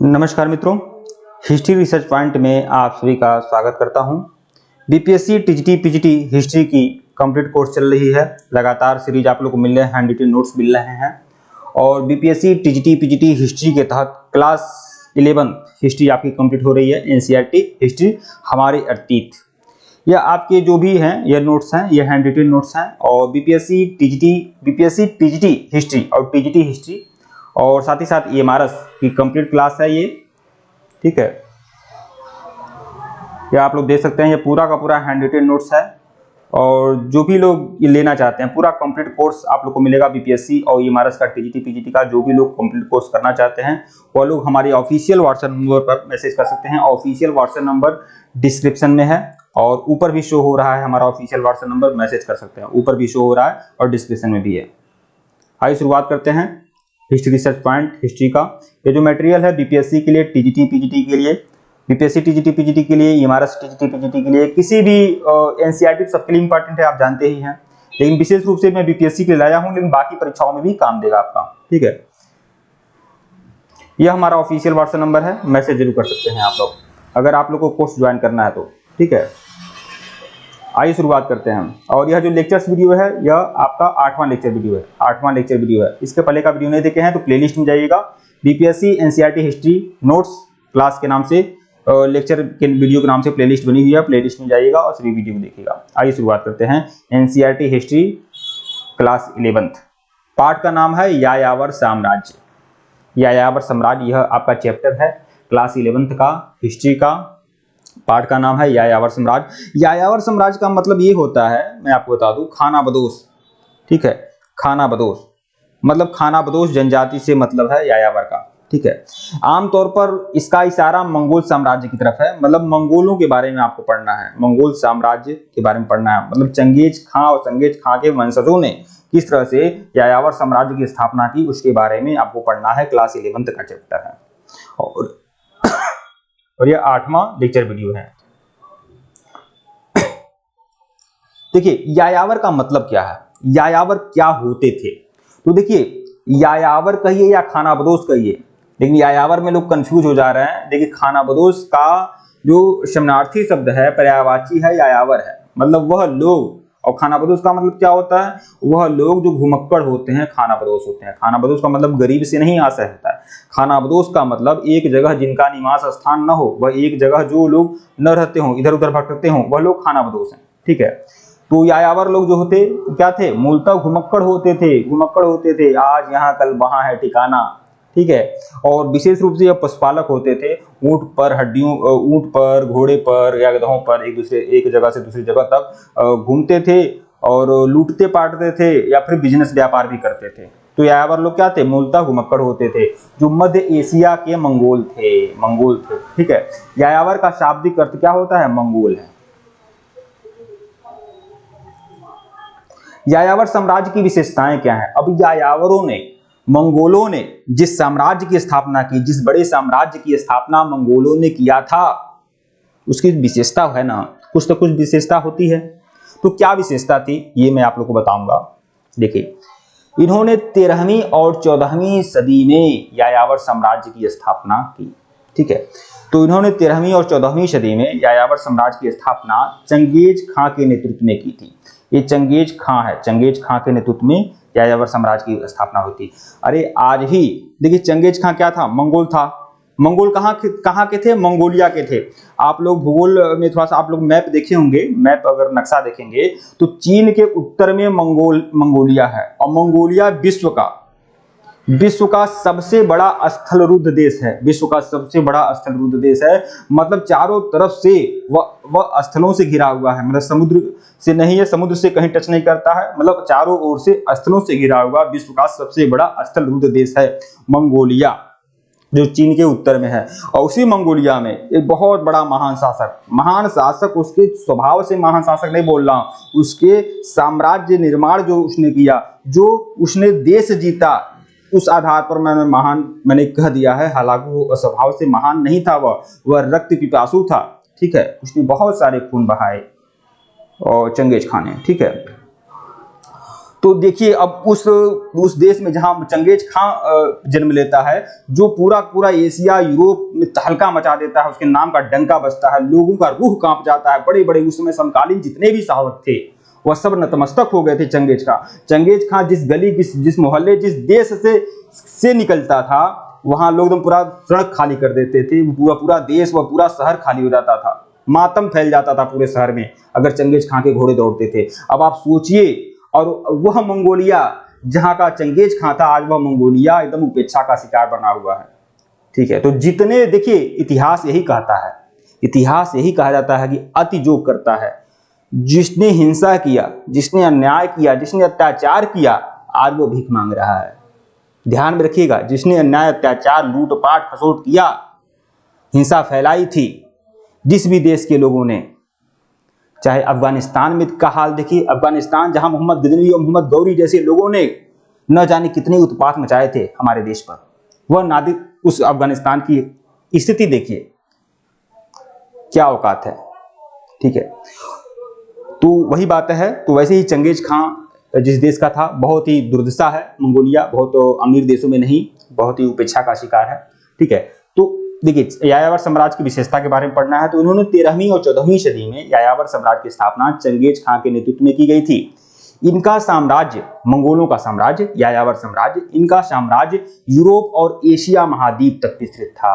नमस्कार मित्रों, history research point में आप सभी का स्वागत करता हूं। बीपीएससी टीजीटी पीजीटी हिस्ट्री की कंप्लीट कोर्स चल रही है। लगातार सीरीज आप लोग को मिल रहे हैं, हैंड रिटन नोट्स मिल रहे हैं और बीपीएससी टीजीटी पीजीटी हिस्ट्री के तहत क्लास 11 हिस्ट्री आपकी कंप्लीट हो रही है। एनसीईआरटी हिस्ट्री हमारे अतीत, यह आपके जो भी हैं यह नोट्स हैं, ये हैंड रिटन नोट्स हैं और बीपीएससी टीजीटी हिस्ट्री और टीजीटी हिस्ट्री और साथ ही साथ ईएमआरएस की कंप्लीट क्लास है ये, ठीक है। ये आप लोग देख सकते हैं, ये पूरा का पूरा हैंड रिटन नोट्स है और जो भी लोग ये लेना चाहते हैं पूरा कंप्लीट कोर्स आप लोग को मिलेगा। बीपीएससी और ईएमआरएस का टीजीटी पीजीटी का जो भी लोग कंप्लीट कोर्स करना चाहते हैं वो लोग हमारे ऑफिशियल व्हाट्सएप नंबर पर मैसेज कर सकते हैं। ऑफिशियल व्हाट्सएप नंबर डिस्क्रिप्शन में है और ऊपर भी शो हो रहा है हमारा ऑफिशियल व्हाट्सएप नंबर, मैसेज कर सकते हैं, ऊपर भी शो हो रहा है और डिस्क्रिप्शन में भी है। आइए शुरुआत करते हैं हिस्ट्री रिसर्च पॉइंट हिस्ट्री का। ये जो मटेरियल है बीपीएससी के लिए, टीजीटी पीजीटी के लिए, बीपीएससी टीजीटी पीजीटी के लिए, ईएमआरएस टीजीटी पीजीटी के लिए, किसी भी एनसीईआरटी सबके लिए इंपॉर्टेंट है, आप जानते ही हैं, लेकिन विशेष रूप से मैं बीपीएससी के लिए लाया हूं, लेकिन बाकी परीक्षाओं में भी काम देगा आपका, ठीक है। यह हमारा ऑफिशियल व्हाट्सएप नंबर है, मैसेज जरूर कर सकते हैं आप लोग अगर आप लोग को कोर्स ज्वाइन करना है तो, ठीक है। आइए शुरुआत करते हैं। और यह जो लेक्चर्स वीडियो है यह आपका 8वां लेक्चर वीडियो है, 8वां लेक्चर वीडियो है। इसके पहले का वीडियो नहीं देखे हैं तो प्लेलिस्ट में जाइएगा, BPSC NCERT history notes class के नाम से, लेक्चर के वीडियो के नाम से प्लेलिस्ट बनी हुई है, प्लेलिस्ट में जाइएगा और सभी वीडियो देखिएगा। आइए शुरुआत करते हैं। एनसीईआरटी हिस्ट्री क्लास 11 पार्ट का नाम है यायावर साम्राज्य। यायावर साम्राज्य यह आपका चैप्टर है क्लास 11 का हिस्ट्री का। पार्ट का नाम है यायावर साम्राज्य। यायावर साम्राज्य का मतलब ये होता है, मैं आपको बता दूं, खाना बदोश, ठीक है। खाना बदोश मतलब खाना बदोश जनजाति से मतलब है यायावर का, ठीक है। आमतौर पर इसका इशारा मंगोल साम्राज्य की तरफ है, मतलब मंगोलों के बारे में आपको पढ़ना है, मंगोल साम्राज्य के बारे में पढ़ना है। मतलब चंगेज खां और चंगेज खां के वंशजों ने किस तरह से यायावर साम्राज्य की स्थापना की उसके बारे में आपको पढ़ना है, क्लास 11 का चैप्टर है और यह 8वां लेक्चर वीडियो है। देखिए यायावर का मतलब क्या है, यायावर क्या होते थे। तो देखिए यायावर कहिए या खाना बदोश कहिए, लेकिन यायावर में लोग कंफ्यूज हो जा रहे हैं। देखिए खाना बदोश का जो शरणार्थी शब्द है, पर्यायवाची है, यायावर है, मतलब वह लोग। और खाना बदोश का मतलब क्या होता है, वह लोग जो घुमक्कड़ होते हैं खाना बदोश होते हैं। खाना बदोश का मतलब गरीब से नहीं आशा रहता है। खाना बदोश का मतलब एक जगह जिनका निवास स्थान न हो, वह एक जगह जो लोग न रहते हों, इधर उधर भटकते हों, वह लोग खाना बदोश हैं, ठीक है। तो यायावर लोग जो होते क्या थे, मूलतः घुमक्कड़ होते थे, घुमक्कड़ होते थे, आज यहाँ कल वहां है ठिकाना, ठीक है। और विशेष रूप से यह पशुपालक होते थे, ऊंट पर हड्डियों, ऊंट पर, घोड़े पर या गधों पर एक जगह से दूसरी जगह तक घूमते थे और लूटते पाटते थे या फिर बिजनेस व्यापार भी करते थे। तो यायावर लोग क्या थे, मूलतः घुमक्कड़ होते थे जो मध्य एशिया के मंगोल थे, ठीक है। यायावर का शाब्दिक अर्थ क्या होता है, मंगोल है। यायावर साम्राज्य की विशेषताएं क्या हैं। अब यायावरों ने, मंगोलों ने जिस साम्राज्य की स्थापना की, जिस बड़े साम्राज्य की स्थापना मंगोलों ने किया था, उसकी विशेषता है ना, कुछ तो कुछ विशेषता होती है। तो क्या विशेषता थी ये मैं आप लोग को बताऊंगा। देखिए इन्होंने 13वीं और 14वीं सदी में यायावर साम्राज्य की स्थापना की, ठीक है। तो इन्होंने 13वीं और 14वीं सदी में यायावर साम्राज्य की स्थापना चंगेज खां के नेतृत्व में की थी। ये चंगेज खां है, चंगेज खां के नेतृत्व में यायावर साम्राज्य की स्थापना हुई थी। अरे आज ही देखिए चंगेज खां क्या था, मंगोल था। मंगोल कहाँ के थे, मंगोलिया के थे। आप लोग भूगोल में थोड़ा सा आप लोग मैप देखे होंगे, मैप अगर नक्शा देखेंगे तो चीन के उत्तर में मंगोलिया है और मंगोलिया विश्व का सबसे बड़ा स्थलरुद्ध देश है, विश्व का सबसे बड़ा स्थलरुद्ध देश है। मतलब चारों तरफ से वह स्थलों से घिरा हुआ है, मतलब समुद्र से नहीं है, समुद्र से कहीं टच नहीं करता है, मतलब चारों ओर से स्थलों से घिरा हुआ विश्व का सबसे बड़ा स्थलरुद्ध देश है मंगोलिया, जो चीन के उत्तर में है। और उसी मंगोलिया में एक बहुत बड़ा महान शासक, उसके स्वभाव से महान शासक नहीं बोल रहा हूं, उसके साम्राज्य निर्माण जो उसने किया, जो उसने देश जीता, उस आधार पर मैंने कह दिया है। हालांकि वो स्वभाव से महान नहीं था, वह रक्त पिपासु था, ठीक है। उसने बहुत सारे खून बहाए और चंगेज खां ने, ठीक है। तो देखिए अब उस देश में जहां चंगेज खां जन्म लेता है, जो पूरा पूरा एशिया यूरोप में तहलका मचा देता है, उसके नाम का डंका बजता है, लोगों का रूह कांप जाता है। बड़े बड़े उस समय समकालीन जितने भी शासक थे वह सब नतमस्तक हो गए थे चंगेज खां। चंगेज खां जिस गली, जिस मोहल्ले, जिस देश से निकलता था, वहां लोग एकदम पूरा सड़क खाली कर देते थे। पूरा देश, वह पूरा शहर खाली हो जाता था। मातम फैल जाता था पूरे शहर में अगर चंगेज खां के घोड़े दौड़ते थे। अब आप सोचिए, और वह मंगोलिया जहां का चंगेज खां था, आज वह मंगोलिया एकदम उपेक्षा का शिकार बना हुआ है। ठीक है, तो जितने, देखिए इतिहास यही कहता है, इतिहास यही कहा जाता है कि अति जो करता है, जिसने हिंसा किया, जिसने अन्याय किया, जिसने अत्याचार किया, आज वो भीख मांग रहा है। ध्यान में रखिएगा, जिसने अन्याय, अत्याचार, लूटपाट, खसोट किया, हिंसा फैलाई थी जिस भी देश के लोगों ने, चाहे अफगानिस्तान में का हाल देखिए, अफगानिस्तान जहां मोहम्मद गजनवी और मोहम्मद गौरी जैसे लोगों ने न जाने कितने उत्पात मचाए थे हमारे देश पर, वह नादिर, उस अफगानिस्तान की स्थिति देखिए, क्या औकात है। ठीक है, तो वही बात है। तो वैसे ही चंगेज खां जिस देश का था, बहुत ही दुर्दशा है मंगोलिया, बहुत अमीर देशों में नहीं, बहुत ही उपेक्षा का शिकार है। ठीक है, तो देखिए यायावर साम्राज्य की विशेषता के बारे में पढ़ना है तो उन्होंने 13वीं और 14वीं सदी में यायावर साम्राज्य की स्थापना चंगेज खां के नेतृत्व में की गई थी। इनका साम्राज्य, मंगोलों का साम्राज्य, यायावर साम्राज्य, इनका साम्राज्य यूरोप और एशिया महाद्वीप तक विस्तृत था।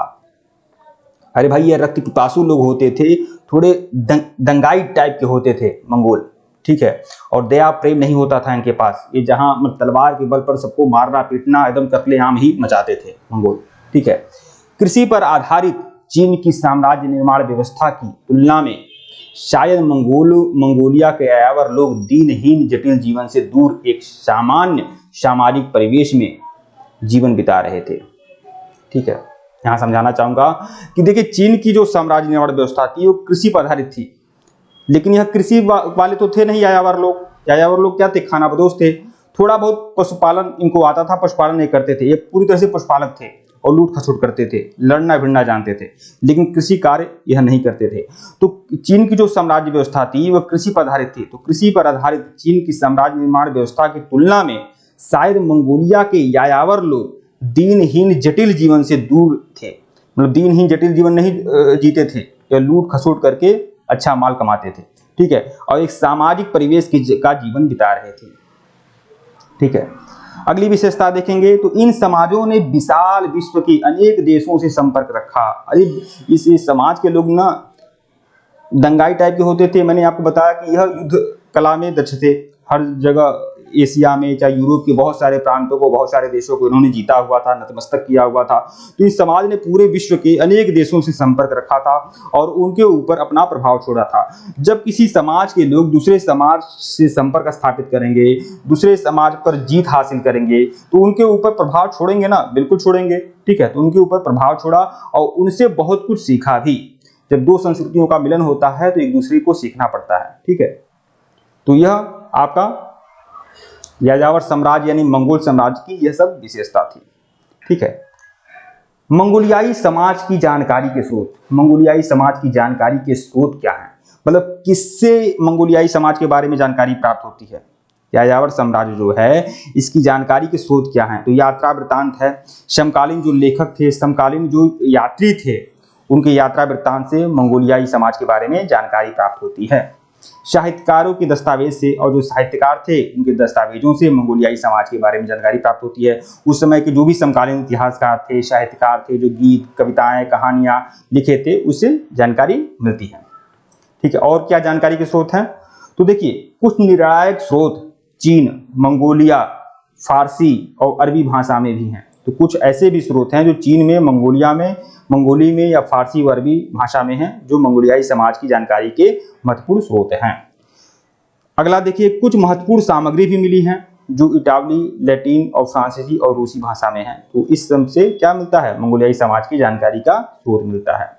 अरे भाई, ये रक्त पिपासु लोग होते थे, थोड़े दंगाई टाइप के होते थे मंगोल। ठीक है, और दया प्रेम नहीं होता था इनके पास। ये जहां तलवार के बल पर सबको मारना पीटना, एकदम कत्लेआम ही मचाते थे मंगोल। ठीक है, कृषि पर आधारित चीन की साम्राज्य निर्माण व्यवस्था की तुलना में शायद मंगोलिया के यायावर लोग दीनहीन जटिल जीवन से दूर एक सामान्य सामाजिक परिवेश में जीवन बिता रहे थे। ठीक है, यहां समझाना चाहूंगा कि देखिए चीन की जो साम्राज्य निर्माण व्यवस्था थी वो कृषि पर आधारित थी, लेकिन यह कृषि वाले तो थे नहीं यायावर लोग। यायावर लोग क्या थे? खानाबदोश थे। थोड़ा बहुत पशुपालन इनको आता था, पशुपालन नहीं करते थे, ये पूरी तरह से पशुपालक थे और लूट खसोट करते थे, लड़ना भिड़ना जानते थे, लेकिन कृषि कार्य यह नहीं करते थे। तो चीन की जो साम्राज्य व्यवस्था थी वह कृषि पर आधारित थी। तो कृषि पर आधारित चीन की साम्राज्य निर्माण व्यवस्था की तुलना में शायद मंगोलिया के यायावर लोग दीनहीन जटिल जीवन से दूर थे। मतलब दीनहीन जटिल जीवन नहीं जीते थे, या लूट खसोट करके अच्छा माल कमाते थे। ठीक है, और एक सामाजिक परिवेश का जीवन बिता रहे थे। ठीक है, अगली विशेषता देखेंगे तो इन समाजों ने विशाल विश्व के अनेक देशों से संपर्क रखा। अरे इस समाज के लोग ना दंगाई टाइप के होते थे। मैंने आपको बताया कि यह युद्ध कला में दक्ष थे। हर जगह एशिया में, चाहे यूरोप के बहुत सारे प्रांतों को, बहुत सारे देशों को इन्होंने जीता हुआ था, नतमस्तक किया हुआ था। तो इस समाज ने पूरे विश्व के अनेक देशों से संपर्क रखा था और उनके ऊपर अपना प्रभाव छोड़ा था। जब किसी समाज के लोग दूसरे समाज से संपर्क स्थापित करेंगे, दूसरे समाज पर जीत हासिल करेंगे, तो उनके ऊपर प्रभाव छोड़ेंगे ना, बिल्कुल छोड़ेंगे। ठीक है, तो उनके ऊपर प्रभाव छोड़ा और उनसे बहुत कुछ सीखा भी। जब दो संस्कृतियों का मिलन होता है तो एक दूसरे को सीखना पड़ता है। ठीक है, तो यह आपका यायावर साम्राज्य यानी मंगोल साम्राज्य की यह सब विशेषता थी। ठीक है, मंगोलियाई समाज की जानकारी के स्रोत। मंगोलियाई समाज की जानकारी के स्रोत क्या है? मतलब किससे मंगोलियाई समाज के बारे में जानकारी प्राप्त होती है? यायावर साम्राज्य जो है इसकी जानकारी के स्रोत क्या है? तो यात्रा वृत्तांत है। समकालीन जो लेखक थे, समकालीन जो यात्री थे, उनके यात्रा वृत्तांत से मंगोलियाई समाज के बारे में जानकारी प्राप्त होती है। साहित्यकारों के दस्तावेज से, और जो साहित्यकार थे उनके दस्तावेजों से मंगोलियाई समाज के बारे में जानकारी प्राप्त होती है। उस समय के जो भी समकालीन इतिहासकार थे, साहित्यकार थे, जो गीत, कविताएं, कहानियां लिखे थे, उससे जानकारी मिलती है। ठीक है, और क्या जानकारी के स्रोत हैं? तो देखिए कुछ निर्णायक स्रोत चीन, मंगोलिया, फारसी और अरबी भाषा में भी हैं। तो कुछ ऐसे भी स्रोत हैं जो चीन में, मंगोलिया में, मंगोली में या फारसी व अरबी भाषा में हैं, जो मंगोलियाई समाज की जानकारी के महत्वपूर्ण स्रोत हैं। अगला देखिए, कुछ महत्वपूर्ण सामग्री भी मिली हैं जो इटावली, लैटिन और फ्रांसीसी और रूसी भाषा में है। तो इस सब से क्या मिलता है? मंगोलियाई समाज की जानकारी का स्रोत मिलता है।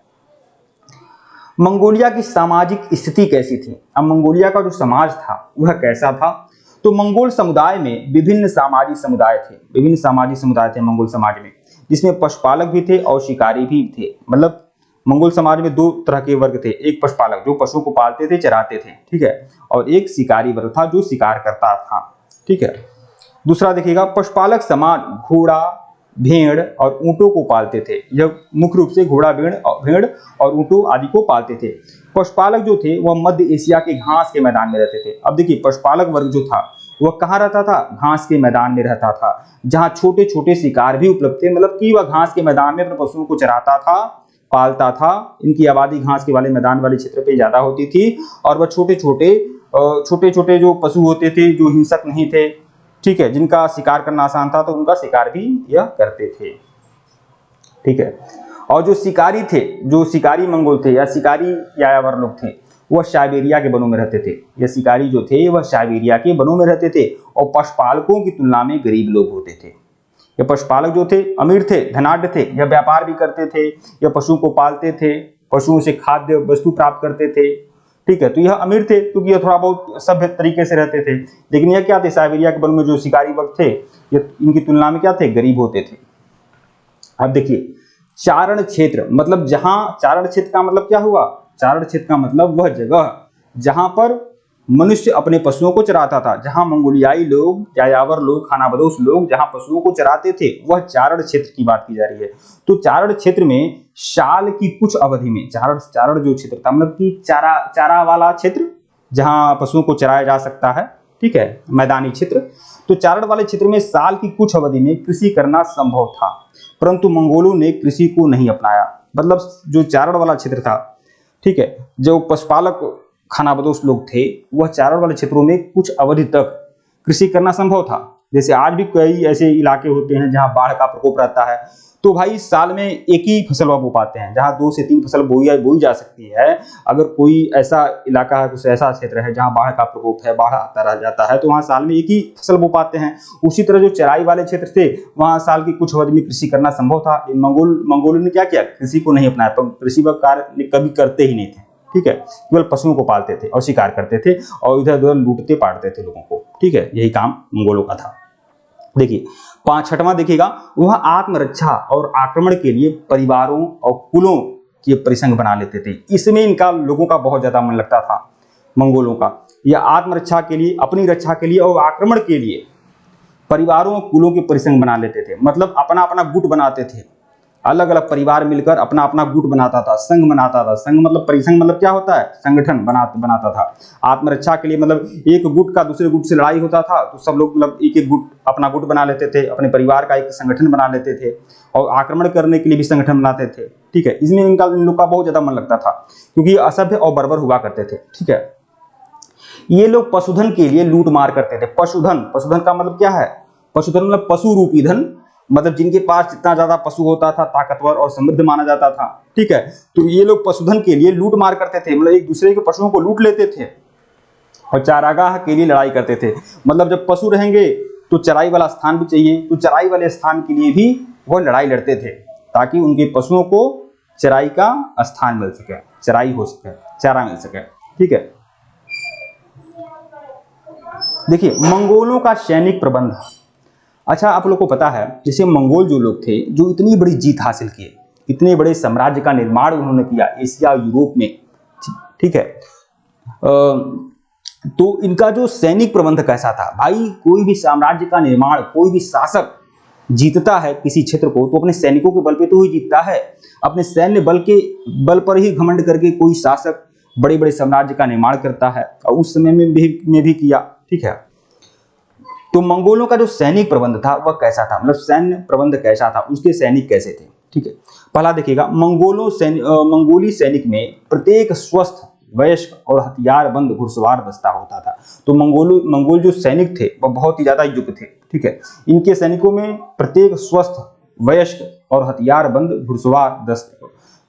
मंगोलिया की सामाजिक स्थिति कैसी थी? अब मंगोलिया का जो समाज था वह कैसा था? तो मंगोल समुदाय में विभिन्न सामाजिक समुदाय थे। विभिन्न सामाजिक समुदाय थे मंगोल समाज में, जिसमें पशुपालक भी थे और शिकारी भी थे। मतलब मंगोल समाज में दो तरह के वर्ग थे, एक पशुपालक जो पशुओं को पालते थे, चराते थे, ठीक है, और एक शिकारी वर्ग था जो शिकार करता था। ठीक है। दूसरा देखिएगा, पशुपालक समाज घोड़ा, भेड़ और ऊंटों को पालते थे। यह मुख्य रूप से घोड़ा, भेड़ और ऊंटों आदि को पालते थे। पशुपालक जो थे वह मध्य एशिया के घास के मैदान में रहते थे। अब देखिए, पशुपालक वर्ग जो था वह कहाँ रहता था? घास के मैदान में रहता था, जहाँ छोटे छोटे शिकार भी उपलब्ध थे। मतलब कि वह घास के मैदान में अपने पशुओं को चराता था, पालता था। इनकी आबादी घास के वाले मैदान वाले क्षेत्र पे ज्यादा होती थी, और वह छोटे छोटे जो पशु होते थे, जो हिंसक नहीं थे, ठीक है, जिनका शिकार करना आसान था, तो उनका शिकार भी यह करते थे। ठीक है। और जो शिकारी थे, जो शिकारी मंगोल थे या शिकारी यायावर लोग थे, वह साइबेरिया के वनों में रहते थे। ये शिकारी जो थे वह साइबेरिया के वनों में रहते थे और पशुपालकों की तुलना में गरीब लोग होते थे। ये पशुपालक जो थे अमीर थे, धनाढ्य थे, यह व्यापार भी करते थे, यह पशुओं को पालते थे, पशुओं से खाद्य वस्तु प्राप्त करते थे। ठीक है, तो यह अमीर थे क्योंकि यह थोड़ा बहुत सभ्य तरीके से रहते थे। लेकिन यह क्या थे? साइबेरिया के वन में जो शिकारी वर्ग थे, ये इनकी तुलना में क्या थे? गरीब होते थे। अब देखिए, चारण क्षेत्र, मतलब जहां, चारण क्षेत्र का मतलब क्या हुआ? चारण क्षेत्र का मतलब वह जगह जहां पर मनुष्य अपने पशुओं को चराता था, जहां मंगोलियाई लोग, यायावर लोग, खानाबदोश लोग जहां पशुओं को चराते थे, वह चारण क्षेत्र की बात की जा रही है। तो चारण क्षेत्र में साल की कुछ अवधि में, चारण जो क्षेत्र था मतलब कि चारा वाला क्षेत्र जहां पशुओं को चराया जा सकता है, ठीक है, मैदानी क्षेत्र। तो चारण वाले क्षेत्र में साल की कुछ अवधि में कृषि करना संभव था, परंतु मंगोलों ने कृषि को नहीं अपनाया। मतलब जो चारण वाला क्षेत्र था, ठीक है, जो पशुपालक खानाबदोश लोग थे, वह चारण वाले क्षेत्रों में कुछ अवधि तक कृषि करना संभव था। जैसे आज भी कई ऐसे इलाके होते हैं जहां बाढ़ का प्रकोप रहता है, तो भाई साल में एक ही फसल वो पाते हैं, जहां 2 से 3 फसल बोई जा सकती है। अगर कोई ऐसा इलाका है, कुछ ऐसा क्षेत्र है जहां बाढ़ का प्रकोप है, बाढ़ आता रह जाता है, तो वहां साल में एक ही फसल बो पाते हैं। उसी तरह जो चराई वाले क्षेत्र थे, वहां साल की कुछ अवधि में कृषि करना संभव था। मंगोलों ने क्या किया? कृषि को नहीं अपनाया, कृषि का कार्य कभी करते ही नहीं थे। ठीक है, केवल पशुओं को पालते थे और शिकार करते थे और इधर उधर लूटते पाटते थे लोगों को। ठीक है, यही काम मंगोलों का था। देखिए, 6वां देखिएगा, वह आत्मरक्षा और आक्रमण के लिए परिवारों और कुलों के परिसंघ बना लेते थे। इसमें इनका लोगों का बहुत ज्यादा मन लगता था, मंगोलों का। यह आत्मरक्षा के लिए, अपनी रक्षा के लिए और आक्रमण के लिए परिवारों और कुलों के परिसंघ बना लेते थे। मतलब अपना अपना गुट बनाते थे, अलग अलग परिवार मिलकर अपना अपना गुट बनाता था, संघ बनाता था। संघ मतलब, परिसंघ मतलब क्या होता है? संगठन बनाता था। आत्मरक्षा के लिए मतलब एक गुट का दूसरे गुट से लड़ाई होता था, तो सब लोग मतलब एक एक गुट, अपना गुट बना लेते थे, अपने परिवार का एक संगठन बना लेते थे, और आक्रमण करने के लिए भी संगठन बनाते थे। ठीक है, इसमें इन लोग का बहुत ज्यादा मन लगता था, क्योंकि असभ्य और बर्बर हुआ करते थे। ठीक है, ये लोग पशुधन के लिए लूट मार करते थे। पशुधन का मतलब क्या है? पशुधन मतलब पशु रूपी धन, मतलब जिनके पास जितना ज्यादा पशु होता था, ताकतवर और समृद्ध माना जाता था। ठीक है, तो ये लोग पशुधन के लिए लूट मार करते थे, मतलब एक दूसरे के पशुओं को लूट लेते थे और चारागाह के लिए लड़ाई करते थे। मतलब जब पशु रहेंगे तो चराई वाला स्थान भी चाहिए, तो चराई वाले स्थान के लिए भी वो लड़ाई लड़ते थे, ताकि उनके पशुओं को चराई का स्थान मिल सके, चराई हो सके, चारा मिल सके। ठीक है, देखिए मंगोलों का सैनिक प्रबंध। अच्छा, आप लोग को पता है, जैसे मंगोल जो लोग थे, जो इतनी बड़ी जीत हासिल किए, इतने बड़े साम्राज्य का निर्माण उन्होंने किया एशिया यूरोप में, ठीक है, तो इनका जो सैनिक प्रबंध कैसा था? भाई, कोई भी साम्राज्य का निर्माण, कोई भी शासक जीतता है किसी क्षेत्र को, तो अपने सैनिकों के बल पे तो ही जीतता है। अपने सैन्य बल के बल पर ही घमंड करके कोई शासक बड़े बड़े साम्राज्य का निर्माण करता है, और उस समय में भी किया। ठीक है, तो मंगोलों का जो सैनिक प्रबंध था वह कैसा था? मतलब सैन्य प्रबंध कैसा था, उसके सैनिक कैसे थे? ठीक है, पहला देखिएगा, मंगोली सैनिक में प्रत्येक स्वस्थ, वयस्क और हथियारबंद घुड़सवार दस्ता होता था। तो मंगोल जो सैनिक थे वह बहुत ही ज्यादा युक्त थे। ठीक है, इनके सैनिकों में प्रत्येक स्वस्थ, वयस्क और हथियारबंद घुड़सवार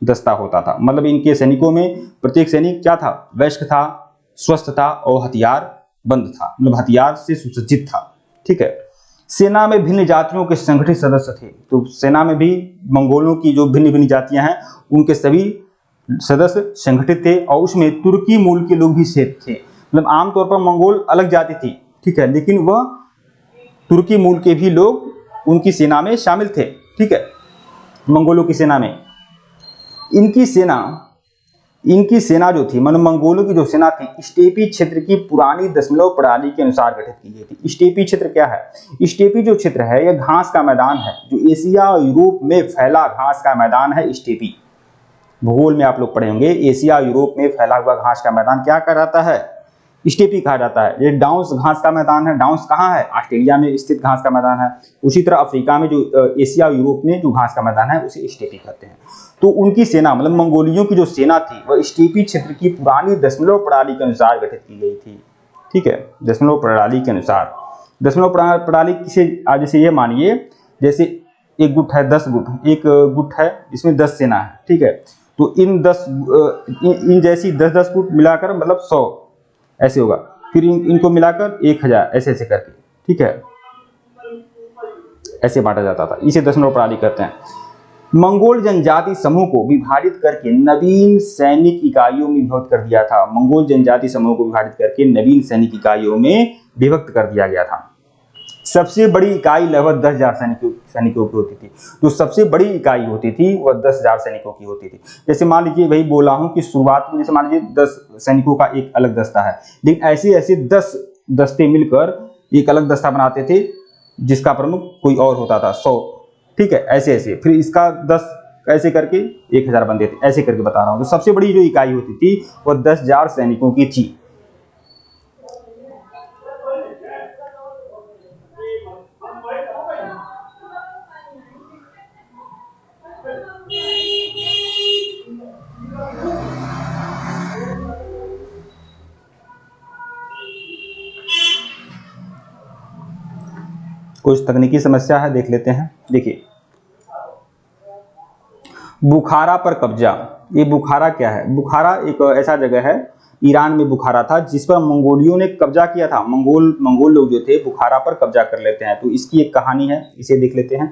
दस्ता होता था। मतलब इनके सैनिकों में प्रत्येक सैनिक क्या था? वयस्क था, स्वस्थ था और हथियार बंद था, मतलब हथियार से सुसज्जित था। ठीक है, सेना में भिन्न जातियों के संगठित सदस्य थे। तो सेना में भी मंगोलों की जो भिन्न भिन्न जातियां हैं, उनके सभी सदस्य संगठित थे, और उसमें तुर्की मूल के लोग भी थे। मतलब आमतौर पर मंगोल अलग जाति थी, ठीक है, लेकिन वह तुर्की मूल के भी लोग उनकी सेना में शामिल थे। ठीक है, मंगोलों की सेना में, इनकी सेना इनकी सेना जो थी, मतलब मंगोलों की जो सेना थी, स्टेपी क्षेत्र की पुरानी दशमलव प्रणाली के अनुसार गठित की गई थी। स्टेपी क्षेत्र क्या है? स्टेपी जो क्षेत्र है यह घास का मैदान है, जो एशिया और यूरोप में फैला घास का मैदान है स्टेपी। भूगोल में आप लोग पढ़े होंगे, एशिया यूरोप में फैला हुआ घास का मैदान क्या कहा जाता है? स्टेपी कहा जाता है। ये डाउन्स घास का मैदान है। डाउन्स कहाँ है? ऑस्ट्रेलिया में स्थित घास का मैदान है। उसी तरह अफ्रीका में जो एशिया यूरोप में जो घास का मैदान है उसे स्टेपी कहते हैं। तो उनकी सेना, मतलब मंगोलियों की जो सेना थी वह स्टेपी क्षेत्र की पुरानी दशमलव प्रणाली के अनुसार गठित की गई थी। ठीक है, दशमलव प्रणाली के अनुसार। दशमलव प्रणाली किसे, जैसे ये मानिए, जैसे एक गुट है 10 गुट, एक गुट है इसमें 10 सेना है। ठीक है, तो इन जैसी 10-10 गुट मिलाकर मतलब 100 ऐसे होगा, फिर इनको मिलाकर 1000 ऐसे ऐसे करके। ठीक है, ऐसे बांटा जाता था, इसे दशमलव प्रणाली कहते हैं। मंगोल जनजाति समूह को विभाजित करके नवीन सैनिक इकाइयों में विभक्त कर दिया था। मंगोल जनजाति समूह को विभाजित करके नवीन सैनिक इकाइयों में विभक्त कर दिया गया था। सबसे बड़ी इकाई लगभग 10,000 सैनिकों की होती थी। जो सबसे बड़ी इकाई होती थी वह 10,000 सैनिकों की होती थी। जैसे मान लीजिए, वही बोला हूं कि शुरुआत में जैसे मान लीजिए 10 सैनिकों का एक अलग दस्ता है, लेकिन ऐसे ऐसे 10 दस्ते मिलकर एक अलग दस्ता बनाते थे, जिसका प्रमुख कोई और होता था, 100। ठीक है, ऐसे ऐसे फिर इसका 10 ऐसे करके 1000 बनते थे, ऐसे करके बता रहा हूँ। तो सबसे बड़ी जो इकाई होती थी वह 10,000 सैनिकों की थी। कुछ तकनीकी समस्या है, देख लेते हैं। देखिए, बुखारा पर कब्जा। ये बुखारा क्या है? बुखारा एक ऐसा जगह है, ईरान में बुखारा था, जिस पर मंगोलियों ने कब्जा किया था। मंगोल लोग जो थे बुखारा पर कब्जा कर लेते हैं। तो इसकी एक कहानी है, इसे देख लेते हैं।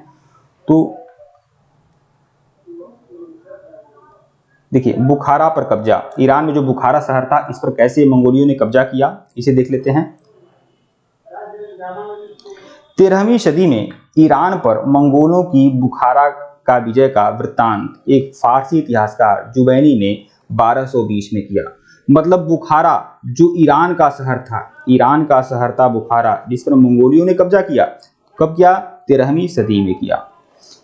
तो देखिए, बुखारा पर कब्जा, ईरान में जो बुखारा शहर था इस पर कैसे मंगोलियों ने कब्जा किया, इसे देख लेते हैं। 13वीं सदी में ईरान पर मंगोलों की बुखारा का विजय का वृत्तांत एक फारसी इतिहासकार जुबैनी ने 1220 में किया। मतलब बुखारा जो ईरान का शहर था बुखारा, जिस पर मंगोलियों ने कब्जा किया। कब किया? 13वीं सदी में किया।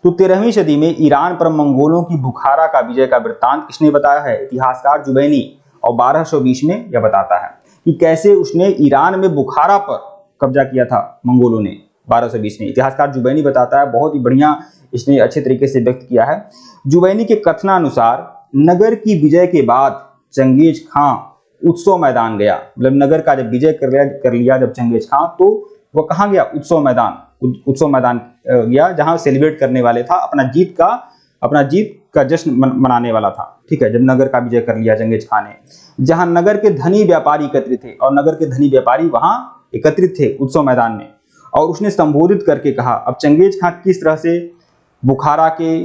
तो 13वीं सदी में ईरान पर मंगोलों की बुखारा का विजय का वृत्तांत किसने बताया है? इतिहासकार जुबैनी। और 1220 में यह बताता है कि कैसे उसने ईरान में बुखारा पर कब्जा किया था मंगोलों ने 1220 में। इतिहासकार जुबैनी बताता है, बहुत ही बढ़िया इसने अच्छे तरीके से व्यक्त किया है। जुबैनी के कथनानुसार नगर की विजय के बाद चंगेज खां उत्सव मैदान गया। मतलब नगर का जब विजय कर लिया जब चंगेज खां, तो वह कहाँ गया? उत्सव मैदान गया, जहां सेलिब्रेट करने वाले था, अपना जीत का जश्न मनाने वाला था। ठीक है, जब नगर का विजय कर लिया चंगेज खां ने, जहां नगर के धनी व्यापारी एकत्रित थे, और नगर के धनी व्यापारी वहां एकत्रित थे उत्सव मैदान में। और उसने संबोधित करके कहा, अब चंगेज खां किस तरह से बुखारा के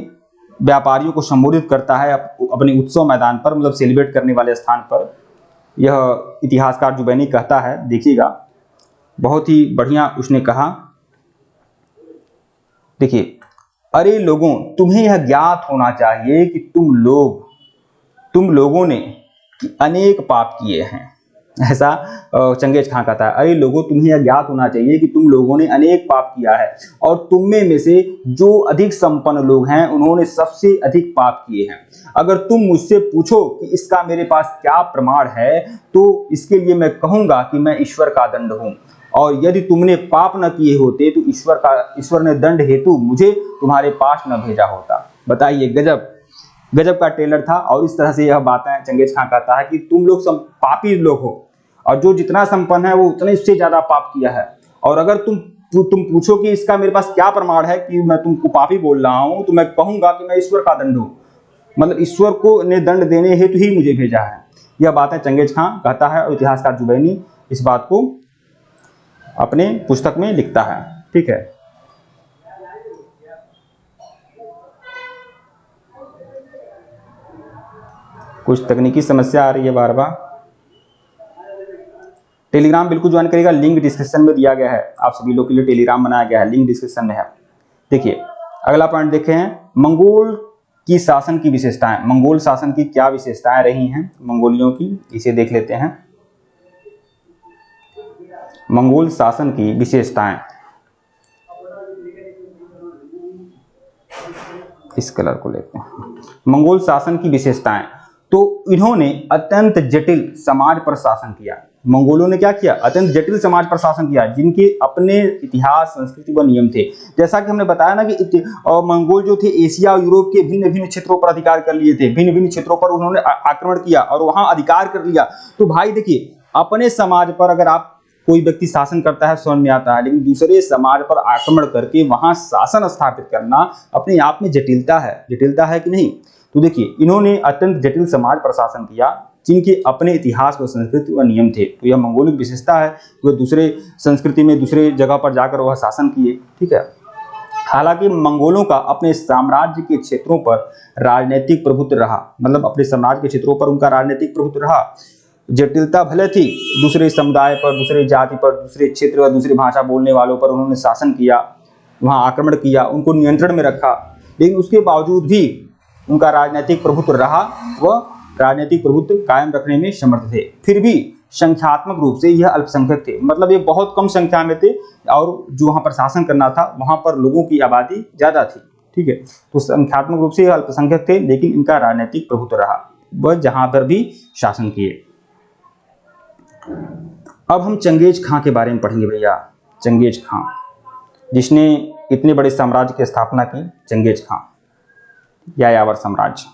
व्यापारियों को संबोधित करता है अपने उत्सव मैदान पर, मतलब सेलिब्रेट करने वाले स्थान पर, यह इतिहासकार जुबैनी कहता है। देखिएगा, बहुत ही बढ़िया उसने कहा। देखिए, अरे लोगों, तुम्हें यह ज्ञात होना चाहिए कि तुम लोगों ने अनेक पाप किए हैं। ऐसा चंगेज खां कहता है, अरे लोगों, तुम्हें यह ज्ञात होना चाहिए कि तुम लोगों ने अनेक पाप किया है, और तुम में से जो अधिक संपन्न लोग हैं उन्होंने सबसे अधिक पाप किए हैं। अगर तुम मुझसे पूछो कि इसका मेरे पास क्या प्रमाण है, तो इसके लिए मैं कहूंगा कि मैं ईश्वर का दंड हूं, और यदि तुमने पाप न किए होते तो ईश्वर ने दंड हेतु मुझे तुम्हारे पास न भेजा होता। बताइए, गजब का ट्रेलर था। और इस तरह से यह बातें चंगेज खां कहता है कि तुम लोग सब पापी लोग हो, और जो जितना संपन्न है वो उतने उससे ज्यादा पाप किया है। और अगर तुम पूछो कि इसका मेरे पास क्या प्रमाण है कि मैं तुमको पापी बोल रहा हूं, तो मैं कहूंगा कि मैं ईश्वर का दंड हूं। मतलब ईश्वर को ने दंड देने हेतु ही मुझे भेजा है। यह बातें चंगेज खां कहता है, और इतिहासकार जुबैनी इस बात को अपने पुस्तक में लिखता है। ठीक है, कुछ तकनीकी समस्या आ रही है बार बार। टेलीग्राम बिल्कुल ज्वाइन करिएगा, लिंक डिस्क्रिप्शन में दिया गया है। आप सभी लोग के लिए टेलीग्राम बनाया गया है, लिंक डिस्क्रिप्शन में है। देखिए, अगला पॉइंट देखें हैं, मंगोल की शासन की विशेषताएं, मंगोल शासन की क्या विशेषताएं रही हैं मंगोलियों की, इसे देख लेते हैं। मंगोल शासन की विशेषताएं, इस कलर को लेते हैं। मंगोल शासन की विशेषताएं, तो इन्होंने अत्यंत जटिल समाज पर शासन किया। मंगोलों ने क्या किया? अत्यंत जटिल समाज पर शासन किया, जिनके अपने इतिहास, संस्कृति व नियम थे। जैसा कि हमने बताया ना कि मंगोल जो थे एशिया और यूरोप के भिन्न भिन्न क्षेत्रों पर अधिकार कर लिए थे, भिन्न भिन्न क्षेत्रों पर उन्होंने आक्रमण किया और वहां अधिकार कर लिया। तो भाई देखिए, अपने समाज पर अगर आप कोई व्यक्ति शासन करता है समझ में आता है, लेकिन दूसरे समाज पर आक्रमण करके वहां शासन स्थापित करना अपने आप में जटिलता है कि नहीं? तो देखिए, इन्होंने अत्यंत जटिल समाज पर शासन किया, जिनके अपने इतिहास व संस्कृति व नियम थे। तो यह मंगोलिक विशेषता है, वह दूसरे संस्कृति में दूसरे जगह पर जाकर वह शासन किए। ठीक है। हालांकि मंगोलों का अपने साम्राज्य के क्षेत्रों पर राजनीतिक प्रभुत्व रहा, मतलब अपने साम्राज्य के क्षेत्रों पर उनका राजनीतिक प्रभुत्व रहा। जटिलता भले थी, दूसरे समुदाय पर, दूसरे जाति पर, दूसरे क्षेत्र व दूसरी भाषा बोलने वालों पर उन्होंने शासन किया, वहां आक्रमण किया, उनको नियंत्रण में रखा, लेकिन उसके बावजूद भी उनका राजनीतिक प्रभुत्व रहा व राजनीतिक प्रभुत्व कायम रखने में समर्थ थे। फिर भी संख्यात्मक रूप से यह अल्पसंख्यक थे, मतलब ये बहुत कम संख्या में थे और जो वहां पर शासन करना था वहां पर लोगों की आबादी ज्यादा थी। ठीक है। तो संख्यात्मक रूप से यह अल्पसंख्यक थे, लेकिन इनका राजनीतिक प्रभुत्व रहा, वह जहां पर भी शासन किए। अब हम चंगेज खां के बारे में पढ़ेंगे भैया। चंगेज खां, जिसने इतने बड़े साम्राज्य की स्थापना की, चंगेज खां, यायावर साम्राज्य।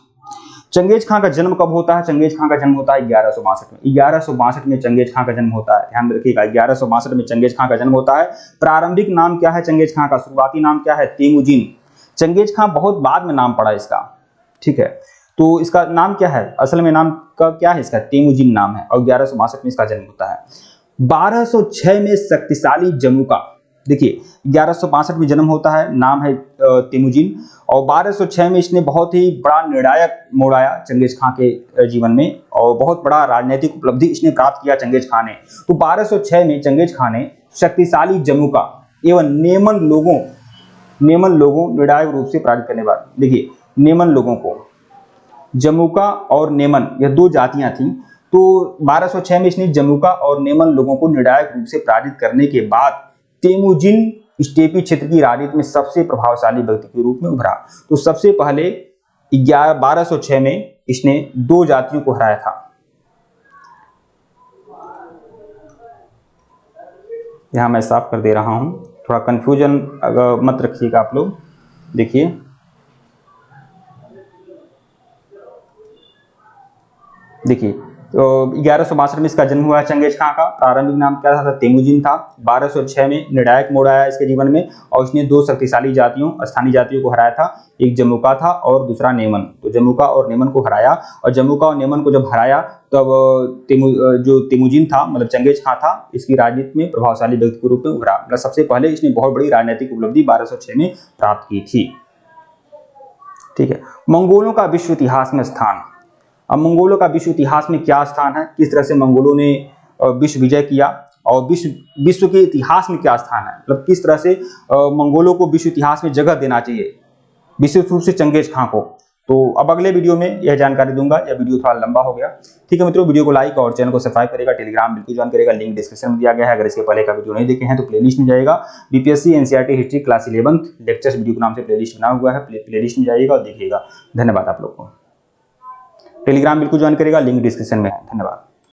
चंगेज खां का जन्म कब होता है? चंगेज खां का जन्म होता है 1162 में। 1162 में चंगेज खां का जन्म होता है, ध्यान रखिएगा, 1162 में चंगेज खां का जन्म होता है। प्रारंभिक नाम क्या है चंगेज खां का? शुरुआती नाम क्या है? तेमुजिन। चंगेज खां बहुत बाद में नाम पड़ा इसका। ठीक है। तो इसका नाम क्या है? असल में नाम का क्या है इसका? तेमुजिन नाम है, और 1162 में इसका जन्म होता है। 1206 में शक्तिशाली जमुका, देखिए 1162 में जन्म होता है, नाम है तेमुजिन, और 1206 में इसने बहुत ही बड़ा निर्णायक मोड़ आया चंगेज खां के जीवन में, और बहुत बड़ा राजनीतिक उपलब्धि इसने प्राप्त किया चंगेज खां ने। तो 1206 में चंगेज खां ने शक्तिशाली जमुका एवं नेमन लोगों निर्णायक रूप से पराजित करने वाले, देखिए नेमन लोगों को, जमुका और नेमन यह दो जातियां थी। तो 1206 में इसने जमुका और नेमन लोगों को निर्णायक रूप से पराजित करने के बाद तेमुजिन स्टेपी क्षेत्र की राजनीति में सबसे प्रभावशाली व्यक्ति के रूप में उभरा। तो सबसे पहले 1206 में इसने दो जातियों को हराया था। यहां मैं साफ कर दे रहा हूं, थोड़ा कंफ्यूजन मत रखिएगा आप लोग। देखिए तो 1162 में इसका जन्म हुआ है चंगेज खां का। प्रारंभिक नाम क्या था? तेमुजिन था। 1206 में निर्णायक मोड़ आया इसके जीवन में, और इसने दो शक्तिशाली स्थानीय जातियों को हराया था, एक जमुका था और दूसरा नेमन। तो जमुका और नेमन को हराया, और जमुका और नेमन को जब हराया तब जो तेमुजिन था, मतलब चंगेज खां था, इसकी राजनीति में प्रभावशाली व्यक्ति के रूप में उभरा। मतलब सबसे पहले इसने बहुत बड़ी राजनीतिक उपलब्धि 1206 में प्राप्त की थी। ठीक है। मंगोलों का विश्व इतिहास में स्थान। अब मंगोलों का विश्व इतिहास में क्या स्थान है, किस तरह से मंगोलों ने विश्व विजय किया, और विश्व के इतिहास में क्या स्थान है, मतलब किस तरह से मंगोलों को विश्व इतिहास में जगह देना चाहिए, विशेष रूप से चंगेज खां को। तो अब अगले वीडियो में यह जानकारी दूंगा। यह वीडियो थोड़ा लंबा हो गया। ठीक है मित्रों, वीडियो को लाइक और चैनल को सब्सक्राइब करेगा, टेलीग्राम बिल्कुल ज्वाइन करेगा, लिंक डिस्क्रिप्शन में दिया गया है। अगर इसके पहले का वीडियो नहीं देखे हैं तो प्लेलिस्ट में जाइएगा, BPSC NCERT history class 11 lectures video के नाम से प्लेलिस्ट बना हुआ है, प्लेलिस्ट में जाइएगा और देखिएगा। धन्यवाद आप लोग को। टेलीग्राम बिल्कुल ज्वाइन करेगा, लिंक डिस्क्रिप्शन में है। धन्यवाद।